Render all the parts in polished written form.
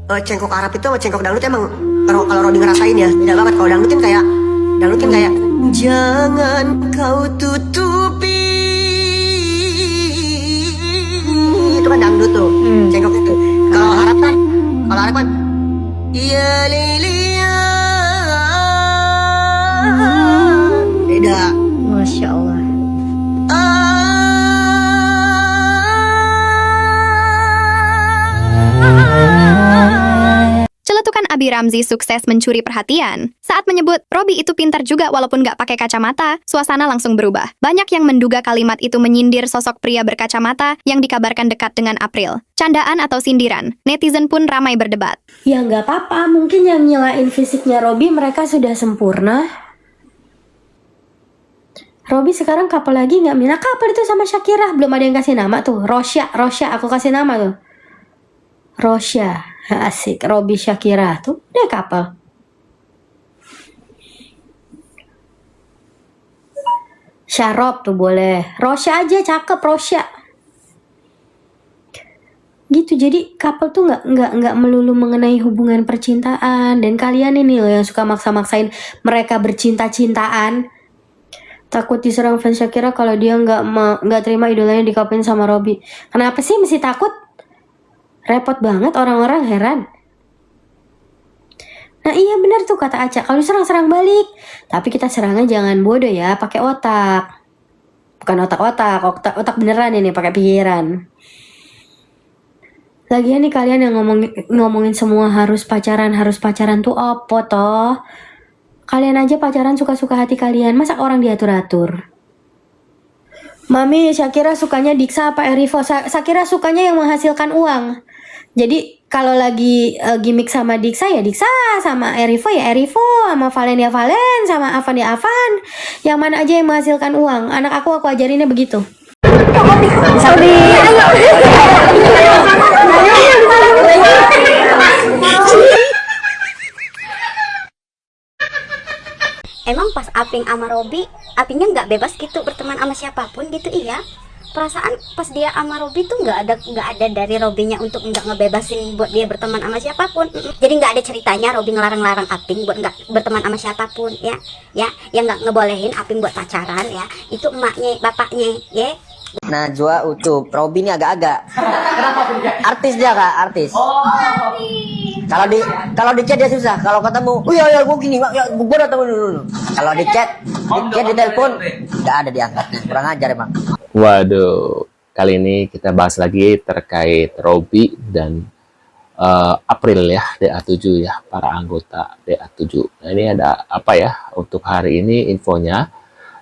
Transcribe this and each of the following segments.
cengkok Arab itu sama cengkok dangdut emang kalau Rodi ngerasain ya beda banget. Kalau dangdut kan kayak jangan kau tutupi, itu kan dangdut tuh, cengkok itu. Kalau Arab kan iya lilia, beda. Masya Allah. Celetukan Abi Ramzi sukses mencuri perhatian. Saat menyebut Robby itu pintar juga walaupun nggak pakai kacamata, suasana langsung berubah. Banyak yang menduga kalimat itu menyindir sosok pria berkacamata yang dikabarkan dekat dengan April. Candaan atau sindiran, netizen pun ramai berdebat. Ya nggak apa-apa, mungkin yang nyelain fisiknya Robby mereka sudah sempurna. Robby sekarang couple lagi nggak? Mina couple itu sama Shakira, belum ada yang kasih nama tuh. Rosya, aku kasih nama tuh. Rosya. Asik, Robby Shakira tuh dia couple. Syarop tuh boleh. Rosya aja cakep, Rosya. Gitu, jadi couple tuh nggak melulu mengenai hubungan percintaan. Dan kalian ini loh yang suka maksa-maksain mereka bercinta-cintaan. Takut diserang fans Shakira kalau dia nggak terima idolanya dikawin sama Robby. Kenapa sih mesti takut? Repot banget, orang-orang heran. Nah iya benar tuh kata Aca, kalau serang balik. Tapi kita serangnya jangan bodoh ya, pakai otak. Bukan otak beneran ini, pakai pikiran. Lagian nih kalian yang ngomongin semua harus pacaran tuh apa toh? Kalian aja pacaran suka-suka hati kalian, masa orang diatur-atur? Mami, Shakira sukanya Dixa apa Erivo? Shakira sukanya yang menghasilkan uang. Jadi kalau lagi gimmick sama Dixa ya Dixa, sama Erivo ya Erivo, sama Valen ya Valen, sama Avan ya Avan. Yang mana aja yang menghasilkan uang. Anak aku ajarinnya begitu. Emang pas Aping sama Robby, Apingnya nggak bebas gitu berteman sama siapapun gitu iya. Perasaan pas dia sama Robby tuh nggak ada dari Robby-nya untuk nggak ngebebasin buat dia berteman sama siapapun. Jadi nggak ada ceritanya Robby ngelarang-larang Aping buat nggak berteman sama siapapun ya yang nggak ngebolehin Aping buat pacaran ya itu emaknya bapaknya ya. Najwa Ucup, Robby ini agak-agak artis dia kak, artis. Kalau di chat dia susah. Kalau ketemu, ya gue gini, ya gue datang dulu. Kalau di chat di telepon nggak ada diangkatnya, kurang ajar emang. Waduh, kali ini kita bahas lagi terkait Robby dan April ya, DA7 ya, para anggota DA7. Nah ini ada apa ya untuk hari ini infonya.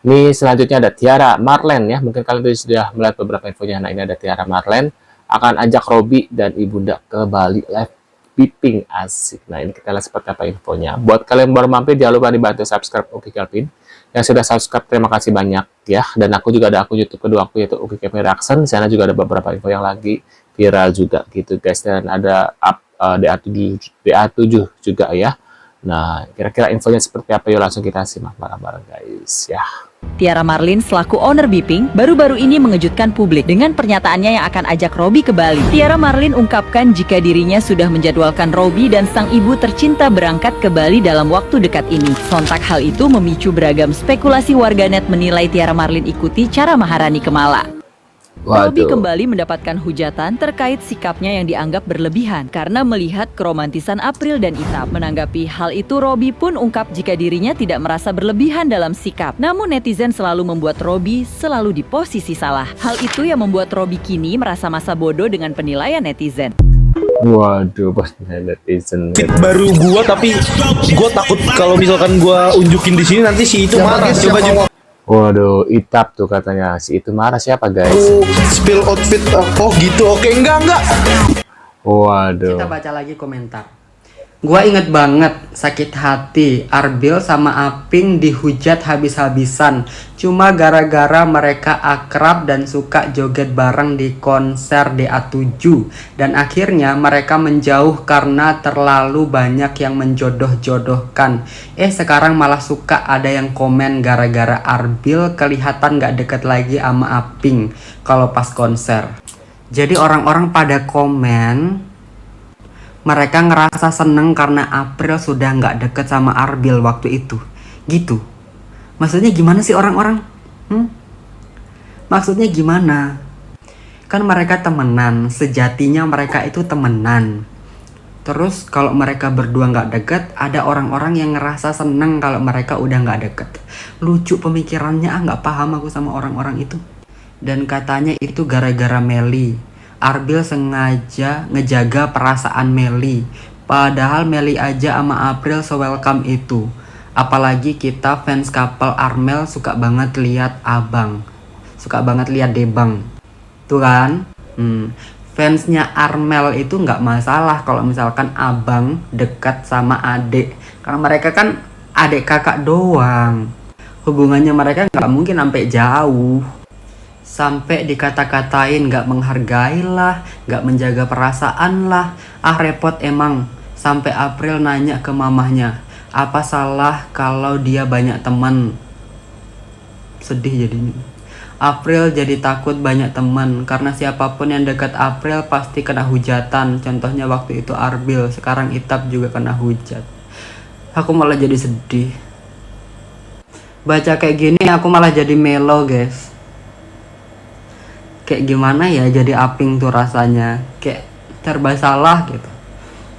Ini selanjutnya ada Tiara Marlene ya, mungkin kalian sudah melihat beberapa infonya. Nah ini ada Tiara Marlene akan ajak Robby dan Ibunda ke Bali live Piping, asik. Nah ini kita lihat seperti apa infonya. Buat kalian yang baru mampir jangan lupa dibantu subscribe Oki Kelvin. Yang sudah subscribe terima kasih banyak ya. Dan aku juga ada akun YouTube kedua aku yaitu Oki Kelvin Reaction. Di sana juga ada beberapa info yang lagi viral juga gitu guys. Dan ada DA7 juga ya. Nah, kira-kira infonya seperti apa? Yuk langsung kita simak bareng-bareng guys ya. Tiara Marlene selaku owner Biping baru-baru ini mengejutkan publik dengan pernyataannya yang akan ajak Robby ke Bali. Tiara Marlene ungkapkan jika dirinya sudah menjadwalkan Robby dan sang ibu tercinta berangkat ke Bali dalam waktu dekat ini. Sontak hal itu memicu beragam spekulasi warganet menilai Tiara Marlene ikuti cara Maharani Kemala. Robby kembali mendapatkan hujatan terkait sikapnya yang dianggap berlebihan karena melihat keromantisan April dan Itap. Menanggapi hal itu, Robby pun ungkap jika dirinya tidak merasa berlebihan dalam sikap. Namun netizen selalu membuat Robby selalu di posisi salah. Hal itu yang membuat Robby kini merasa masa bodoh dengan penilaian netizen. Waduh, bos netizen. Baru gua tapi gua takut kalau misalkan gua unjukin di sini nanti si itu marah. Coba. Waduh, Itap tuh katanya. Si itu marah siapa guys? Oh, spill outfit. Oh gitu, oke. Enggak. Waduh. Kita baca lagi komentar. Gua inget banget sakit hati Arbil sama Aping dihujat habis-habisan cuma gara-gara mereka akrab dan suka joget bareng di konser DA7 dan akhirnya mereka menjauh karena terlalu banyak yang menjodoh-jodohkan. Sekarang malah suka ada yang komen gara-gara Arbil kelihatan gak deket lagi sama Aping kalau pas konser. Jadi orang-orang pada komen mereka ngerasa seneng karena April sudah nggak deket sama Arbil waktu itu. Gitu. Maksudnya gimana sih orang-orang? Maksudnya gimana? Kan mereka temenan, sejatinya mereka itu temenan. Terus kalau mereka berdua nggak deket, ada orang-orang yang ngerasa seneng kalau mereka udah nggak deket. Lucu pemikirannya, nggak paham aku sama orang-orang itu. Dan katanya itu gara-gara Meli. Arbil sengaja ngejaga perasaan Meli. Padahal Meli aja sama April se-welcome itu. Apalagi kita fans couple Armel suka banget lihat abang. Suka banget lihat Debang. Tuh kan? Fansnya Armel itu nggak masalah kalau misalkan abang dekat sama adik, karena mereka kan adik kakak doang. Hubungannya mereka nggak mungkin sampai jauh, sampai dikata-katain nggak menghargai lah, nggak menjaga perasaan lah. Repot emang. Sampai April nanya ke mamahnya, apa salah kalau dia banyak teman? Sedih jadinya. April jadi takut banyak teman, karena siapapun yang dekat April pasti kena hujatan. Contohnya waktu itu Arbil, sekarang Itap juga kena hujat. Aku malah jadi sedih. Baca kayak gini aku malah jadi melo, guys. Kayak gimana ya jadi Aping tuh rasanya, kayak serba salah gitu.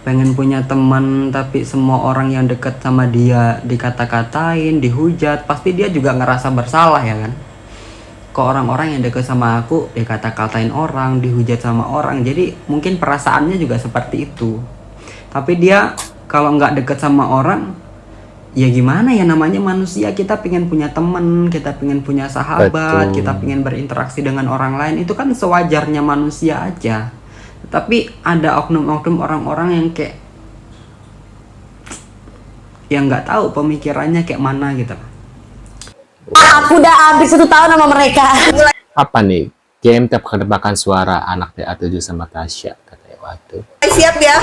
Pengen punya teman tapi semua orang yang dekat sama dia dikata-katain, dihujat, pasti dia juga ngerasa bersalah ya kan. Ke orang-orang yang deket sama aku dikata-katain orang, dihujat sama orang, jadi mungkin perasaannya juga seperti itu. Tapi dia kalau nggak deket sama orang, ya gimana ya, namanya manusia, kita pengen punya temen, kita pengen punya sahabat. Betul. Kita pengen berinteraksi dengan orang lain, itu kan sewajarnya manusia aja. Tapi ada oknum-oknum orang-orang yang kayak yang nggak tahu pemikirannya kayak mana gitu. Aku udah hampir 1 tahun sama mereka. Apa nih? Game tebak-tebakan suara anak DA7 sama Tasya, katanya. Waduh. Siap ya,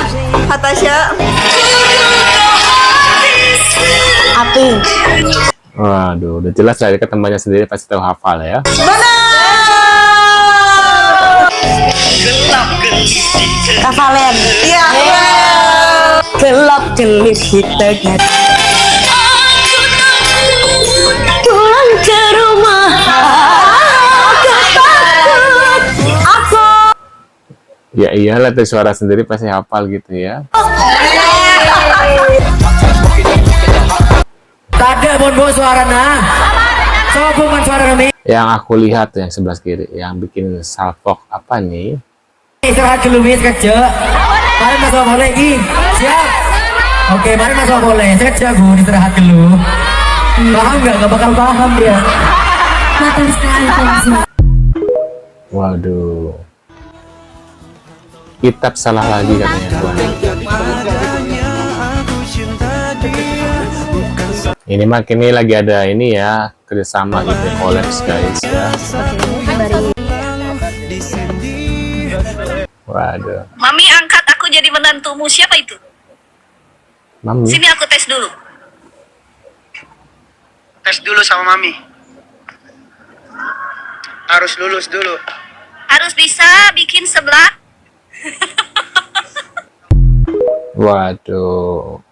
Tasya. Aping. Waduh, udah jelas dari ketemuannya sendiri pasti tahu hafal ya. Kak Valen. Iya. Gelap gelip kita. Pulang ke rumah. Aku takut. Aku. Ya iyalah, tuh suara sendiri pasti hafal gitu ya. Tade bon suara nah. Sopungan suara kami. Yang aku lihat tuh yang sebelah kiri, yang bikin salfok apa nih? Istirahat dulu mis kerja. Mari masuk boleh lagi. Siap. Oke, mari masuk boleh. Saya jago istirahat dulu. Paham nggak? Nggak bakal paham dia. Waduh. Itap salah lagi katanya. Ini makin ini lagi ada ini ya, kerjasama gitu, collabs guys ya. Waduh. Mami angkat aku jadi menantumu, siapa itu? Mami. Sini aku tes dulu. Tes dulu sama Mami. Harus lulus dulu. Harus bisa bikin sebelah. Waduh.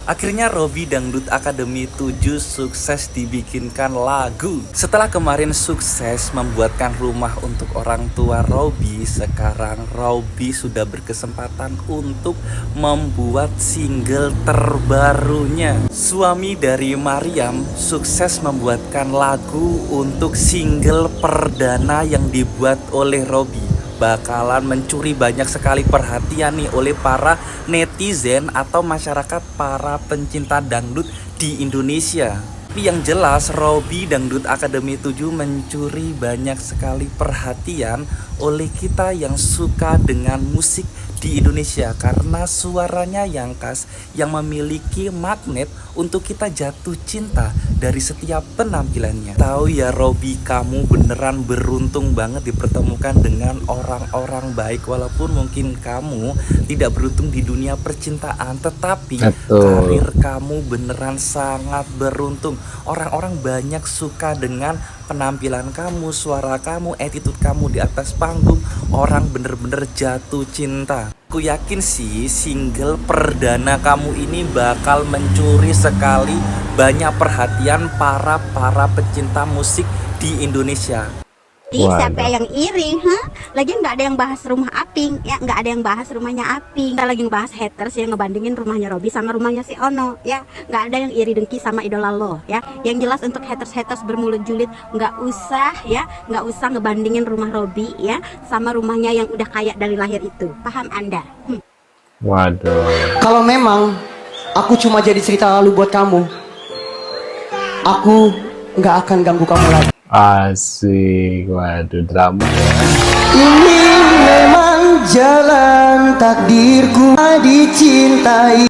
Akhirnya Robby Dangdut Academy 7 sukses dibikinkan lagu. Setelah kemarin sukses membuatkan rumah untuk orang tua Robby, sekarang Robby sudah berkesempatan untuk membuat single terbarunya. Suami dari Mariam sukses membuatkan lagu untuk single perdana yang dibuat oleh Robby. Bakalan mencuri banyak sekali perhatian nih oleh para netizen atau masyarakat para pencinta dangdut di Indonesia. Tapi yang jelas Robby Dangdut Academy 7 mencuri banyak sekali perhatian oleh kita yang suka dengan musik di Indonesia karena suaranya yang khas yang memiliki magnet untuk kita jatuh cinta dari setiap penampilannya. Tahu ya Robby, kamu beneran beruntung banget dipertemukan dengan orang-orang baik, walaupun mungkin kamu tidak beruntung di dunia percintaan, tetapi karir kamu beneran sangat beruntung. Orang-orang banyak suka dengan penampilan kamu, suara kamu, attitude kamu di atas panggung. Orang bener-bener jatuh cinta. Aku yakin sih single perdana kamu ini bakal mencuri sekali banyak perhatian para pecinta musik di Indonesia. Siapa yang iri, Lagi nggak ada yang bahas rumah Aping, ya nggak ada yang bahas rumahnya Aping. Kita lagi bahas haters yang ngebandingin rumahnya Robby sama rumahnya si Ono, ya nggak ada yang iri dengki sama idola lo, ya. Yang jelas untuk haters bermulut julid nggak usah ngebandingin rumah Robby ya sama rumahnya yang udah kaya dari lahir itu. Paham Anda? Waduh. Kalau memang aku cuma jadi cerita lalu buat kamu, aku nggak akan ganggu kamu lagi. Asik, waduh drama ya. Ini memang jalan takdirku dicintai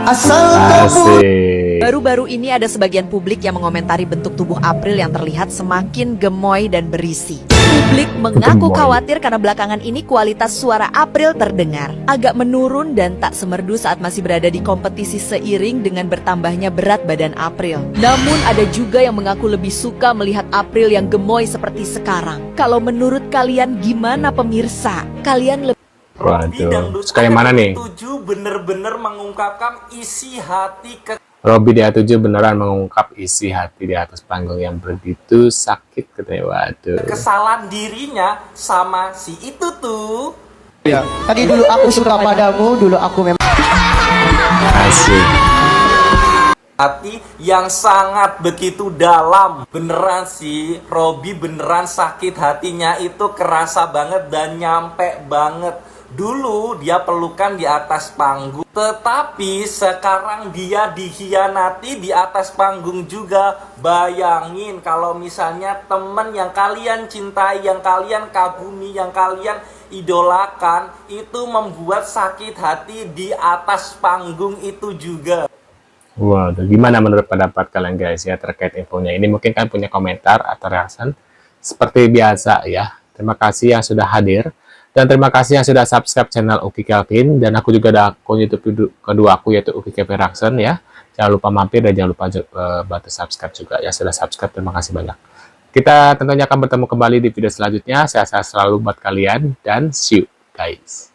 asal Asik. Baru-baru ini ada sebagian publik yang mengomentari bentuk tubuh April yang terlihat semakin gemoy dan berisi. Publik mengaku khawatir karena belakangan ini kualitas suara April terdengar agak menurun dan tak semerdu saat masih berada di kompetisi seiring dengan bertambahnya berat badan April. Namun ada juga yang mengaku lebih suka melihat April yang gemoy seperti sekarang. Kalau menurut kalian gimana pemirsa? Kalian lebih Waduh, suka yang mana nih? Bener-bener mengungkapkan isi hati ke Robby DA7 beneran mengungkap isi hati di atas panggung yang begitu sakit katanya. Waduh. kesalahan dirinya sama si itu tuh. Ya, tadi dulu aku suka padamu, dulu aku memang Asik. Hati yang sangat begitu dalam. Beneran sih, Robby beneran sakit hatinya itu kerasa banget dan nyampe banget. Dulu dia pelukan di atas panggung, tetapi sekarang dia dikhianati di atas panggung juga. Bayangin kalau misalnya temen yang kalian cintai, yang kalian kagumi, yang kalian idolakan, itu membuat sakit hati di atas panggung itu juga. Waduh, gimana menurut pendapat kalian guys ya terkait infonya ini? Mungkin kalian punya komentar atau reaction seperti biasa ya. Terima kasih yang sudah hadir. Dan terima kasih yang sudah subscribe channel Uki Kelvin. Dan aku juga ada akun YouTube kedua aku yaitu Uki Kelvin Reaction ya. Jangan lupa mampir dan jangan lupa bantu subscribe juga. Yang sudah subscribe terima kasih banyak. Kita tentunya akan bertemu kembali di video selanjutnya. Sehat-sehat selalu buat kalian dan see you guys.